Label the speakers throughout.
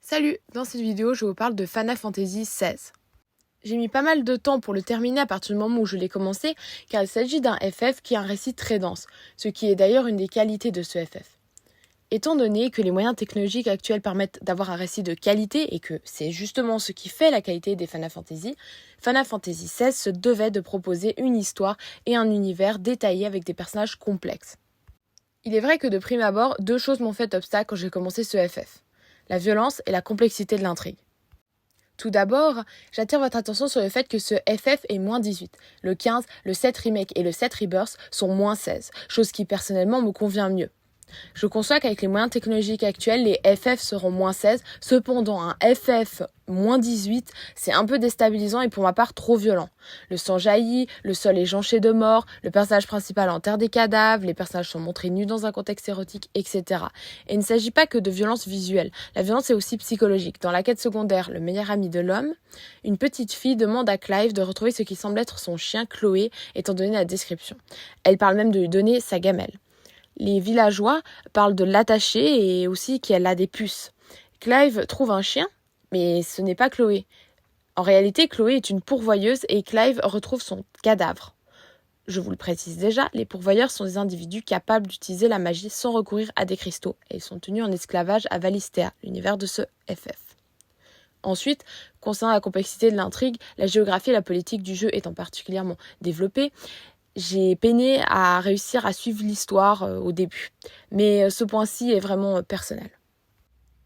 Speaker 1: Salut, dans cette vidéo, je vous parle de Final Fantasy XVI. J'ai mis pas mal de temps pour le terminer à partir du moment où je l'ai commencé, car il s'agit d'un FF qui a un récit très dense, ce qui est d'ailleurs une des qualités de ce FF. Étant donné que les moyens technologiques actuels permettent d'avoir un récit de qualité et que c'est justement ce qui fait la qualité des Final Fantasy XVI se devait de proposer une histoire et un univers détaillés avec des personnages complexes. Il est vrai que de prime abord, deux choses m'ont fait obstacle quand j'ai commencé ce FF. La violence et la complexité de l'intrigue. Tout d'abord, j'attire votre attention sur le fait que ce FF est moins 18. Le 15, le 7 Remake et le 7 Rebirth sont moins 16, chose qui personnellement me convient mieux. Je conçois qu'avec les moyens technologiques actuels, les FF seront moins 16, cependant un FF moins 18, c'est un peu déstabilisant et pour ma part trop violent. Le sang jaillit, le sol est jonché de morts, le personnage principal enterre des cadavres, les personnages sont montrés nus dans un contexte érotique, etc. Et il ne s'agit pas que de violence visuelle, la violence est aussi psychologique. Dans la quête secondaire, le meilleur ami de l'homme, une petite fille demande à Clive de retrouver ce qui semble être son chien Chloé, étant donné la description. Elle parle même de lui donner sa gamelle. Les villageois parlent de l'attacher et aussi qu'elle a des puces. Clive trouve un chien, mais ce n'est pas Chloé. En réalité, Chloé est une pourvoyeuse et Clive retrouve son cadavre. Je vous le précise déjà, les pourvoyeurs sont des individus capables d'utiliser la magie sans recourir à des cristaux et ils sont tenus en esclavage à Valisthea, l'univers de ce FF. Ensuite, concernant la complexité de l'intrigue, la géographie et la politique du jeu étant particulièrement développées, j'ai peiné à réussir à suivre l'histoire au début. Mais ce point-ci est vraiment personnel.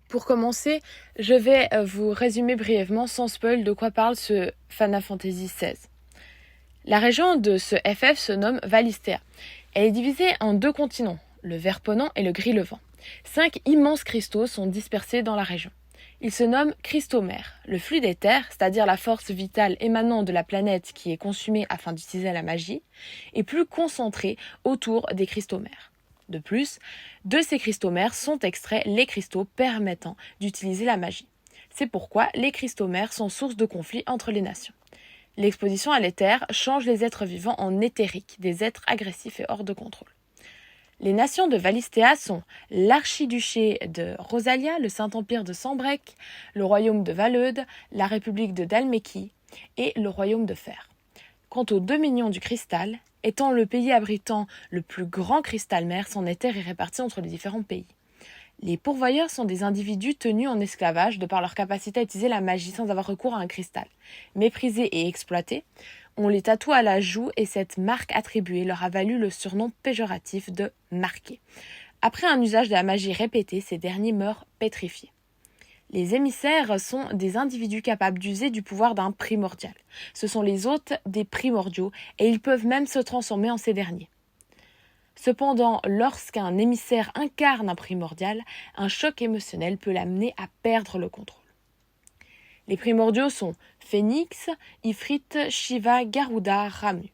Speaker 1: Pour commencer, je vais vous résumer brièvement, sans spoil, de quoi parle ce Final Fantasy XVI. La région de ce FF se nomme Valisthea. Elle est divisée en deux continents, le vert ponant et le gris levant. 5 immenses cristaux sont dispersés dans la région. Ils se nomment cristaux-mères. Le flux d'éther, c'est-à-dire la force vitale émanant de la planète qui est consumée afin d'utiliser la magie, est plus concentré autour des cristaux-mères. De plus, de ces cristaux-mères sont extraits les cristaux permettant d'utiliser la magie. C'est pourquoi les cristaux-mères sont source de conflits entre les nations. L'exposition à l'éther change les êtres vivants en éthériques, des êtres agressifs et hors de contrôle. Les nations de Valisthea sont l'archiduché de Rosalia, le Saint-Empire de Sanbreque, le royaume de Valeude, la république de Dhalmekie et le royaume de Fer. Quant aux dominions du cristal, étant le pays abritant le plus grand cristal-mère, son éther est réparti entre les différents pays. Les pourvoyeurs sont des individus tenus en esclavage de par leur capacité à utiliser la magie sans avoir recours à un cristal. Méprisés et exploités, on les tatoue à la joue et cette marque attribuée leur a valu le surnom péjoratif de « marqué ». Après un usage de la magie répété, ces derniers meurent pétrifiés. Les émissaires sont des individus capables d'user du pouvoir d'un primordial. Ce sont les hôtes des primordiaux et ils peuvent même se transformer en ces derniers. Cependant, lorsqu'un émissaire incarne un primordial, un choc émotionnel peut l'amener à perdre le contrôle. Les primordiaux sont Phénix, Ifrit, Shiva, Garuda, Ramu,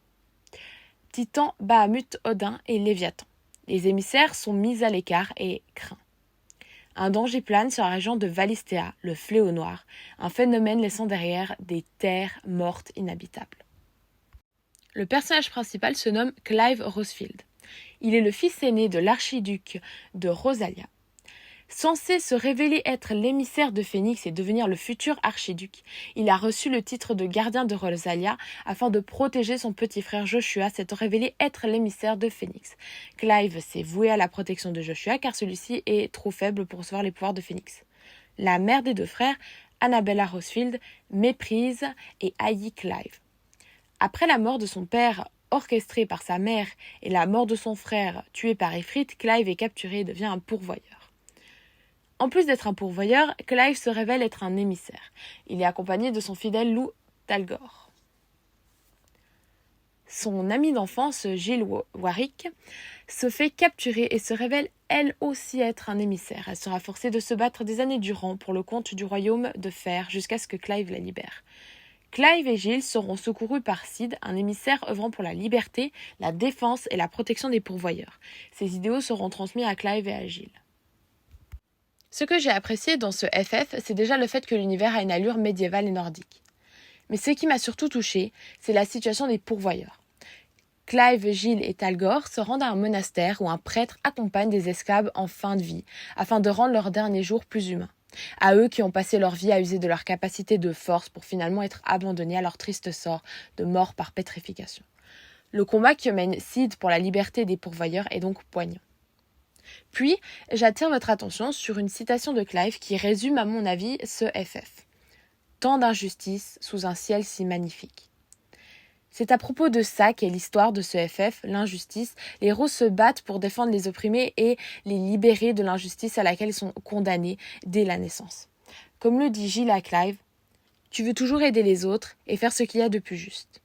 Speaker 1: Titan, Bahamut, Odin et Léviathan. Les émissaires sont mis à l'écart et craints. Un danger plane sur la région de Valisthea, le fléau noir, un phénomène laissant derrière des terres mortes inhabitables. Le personnage principal se nomme Clive Rosfield. Il est le fils aîné de l'archiduc de Rosalia. Censé se révéler être l'émissaire de Phénix et devenir le futur archiduc, il a reçu le titre de gardien de Rosalia afin de protéger son petit frère Joshua, s'étant révélé être l'émissaire de Phénix. Clive s'est voué à la protection de Joshua car celui-ci est trop faible pour recevoir les pouvoirs de Phénix. La mère des deux frères, Annabella Rosfield, méprise et haït Clive. Après la mort de son père orchestrée par sa mère et la mort de son frère tué par Ifrit, Clive est capturé et devient un pourvoyeur. En plus d'être un pourvoyeur, Clive se révèle être un émissaire. Il est accompagné de son fidèle loup Talgor. Son amie d'enfance, Jill Warwick, se fait capturer et se révèle elle aussi être un émissaire. Elle sera forcée de se battre des années durant pour le compte du royaume de Fer jusqu'à ce que Clive la libère. Clive et Jill seront secourus par Sid, un émissaire œuvrant pour la liberté, la défense et la protection des pourvoyeurs. Ces idéaux seront transmis à Clive et à Jill. Ce que j'ai apprécié dans ce FF, c'est déjà le fait que l'univers a une allure médiévale et nordique. Mais ce qui m'a surtout touché, c'est la situation des pourvoyeurs. Clive, Jill et Talgor se rendent à un monastère où un prêtre accompagne des esclaves en fin de vie, afin de rendre leurs derniers jours plus humains. À eux qui ont passé leur vie à user de leur capacité de force pour finalement être abandonnés à leur triste sort de mort par pétrification. Le combat que mène Sid pour la liberté des pourvoyeurs est donc poignant. Puis, j'attire votre attention sur une citation de Clive qui résume à mon avis ce FF. Tant d'injustice sous un ciel si magnifique. C'est à propos de ça qu'est l'histoire de ce FF, l'injustice. Les héros se battent pour défendre les opprimés et les libérer de l'injustice à laquelle ils sont condamnés dès la naissance. Comme le dit Gilles à Clive, tu veux toujours aider les autres et faire ce qu'il y a de plus juste.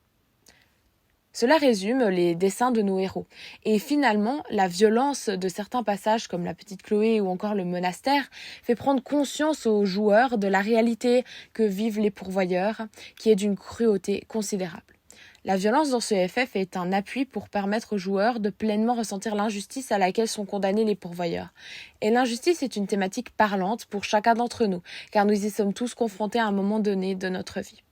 Speaker 1: Cela résume les dessins de nos héros. Et finalement, la violence de certains passages comme la petite Chloé ou encore le monastère fait prendre conscience aux joueurs de la réalité que vivent les pourvoyeurs, qui est d'une cruauté considérable. La violence dans ce FF est un appui pour permettre aux joueurs de pleinement ressentir l'injustice à laquelle sont condamnés les pourvoyeurs. Et l'injustice est une thématique parlante pour chacun d'entre nous, car nous y sommes tous confrontés à un moment donné de notre vie.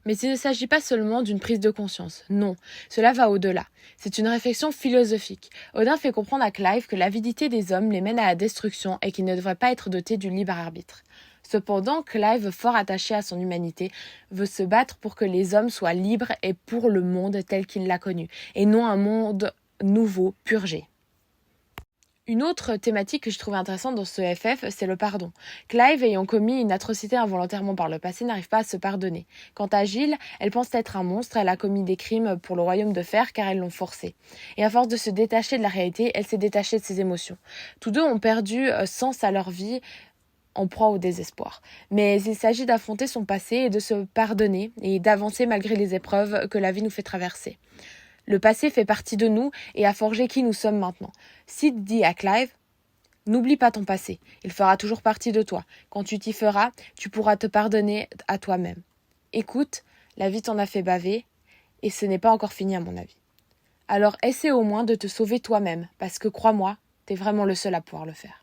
Speaker 1: Mais il ne s'agit pas seulement d'une prise de conscience, non, cela va au-delà. C'est une réflexion philosophique. Odin fait comprendre à Clive que l'avidité des hommes les mène à la destruction et qu'ils ne devraient pas être dotés du libre arbitre. Cependant, Clive, fort attaché à son humanité, veut se battre pour que les hommes soient libres et pour le monde tel qu'il l'a connu, et non un monde nouveau, purgé. Une autre thématique que je trouve intéressante dans ce FF, c'est le pardon. Clive, ayant commis une atrocité involontairement par le passé, n'arrive pas à se pardonner. Quant à Gill, elle pense être un monstre, elle a commis des crimes pour le royaume de fer car elles l'ont forcée. Et à force de se détacher de la réalité, elle s'est détachée de ses émotions. Tous deux ont perdu sens à leur vie, en proie au désespoir. Mais il s'agit d'affronter son passé et de se pardonner et d'avancer malgré les épreuves que la vie nous fait traverser. Le passé fait partie de nous et a forgé qui nous sommes maintenant. Sid dit à Clive « N'oublie pas ton passé, il fera toujours partie de toi. Quand tu t'y feras, tu pourras te pardonner à toi-même. Écoute, la vie t'en a fait baver et ce n'est pas encore fini à mon avis. Alors essaie au moins de te sauver toi-même parce que crois-moi, t'es vraiment le seul à pouvoir le faire. »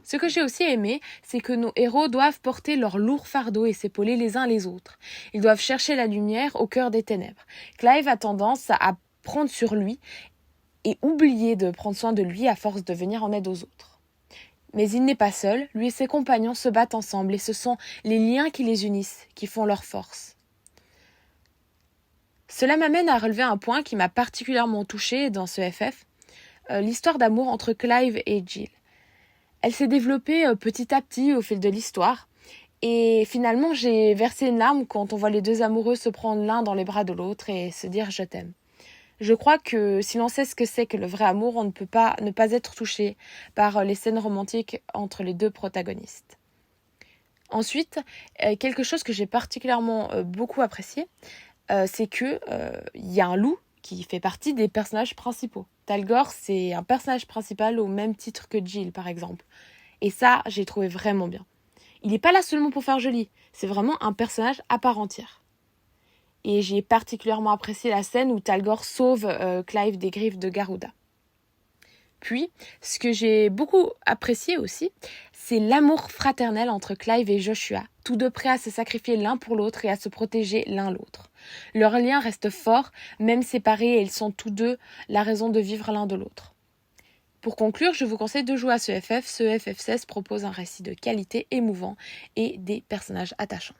Speaker 1: Ce que j'ai aussi aimé, c'est que nos héros doivent porter leur lourd fardeau et s'épauler les uns les autres. Ils doivent chercher la lumière au cœur des ténèbres. Clive a tendance à prendre sur lui et oublier de prendre soin de lui à force de venir en aide aux autres. Mais il n'est pas seul, lui et ses compagnons se battent ensemble et ce sont les liens qui les unissent, qui font leur force. Cela m'amène à relever un point qui m'a particulièrement touchée dans ce FF, l'histoire d'amour entre Clive et Gill. Elle s'est développée petit à petit au fil de l'histoire. Et finalement, j'ai versé une larme quand on voit les deux amoureux se prendre l'un dans les bras de l'autre et se dire « je t'aime ». Je crois que si l'on sait ce que c'est que le vrai amour, on ne peut pas ne pas être touché par les scènes romantiques entre les deux protagonistes. Ensuite, quelque chose que j'ai particulièrement beaucoup apprécié, c'est que y a un loup qui fait partie des personnages principaux. Talgor, c'est un personnage principal au même titre que Gill, par exemple. Et ça, j'ai trouvé vraiment bien. Il n'est pas là seulement pour faire joli, c'est vraiment un personnage à part entière. Et j'ai particulièrement apprécié la scène où Talgor sauve Clive des griffes de Garuda. Puis, ce que j'ai beaucoup apprécié aussi, c'est l'amour fraternel entre Clive et Joshua, tous deux prêts à se sacrifier l'un pour l'autre et à se protéger l'un l'autre. Leur lien reste fort, même séparés, et ils sont tous deux la raison de vivre l'un de l'autre. Pour conclure, je vous conseille de jouer à ce FF. Ce FF16 propose un récit de qualité émouvant et des personnages attachants.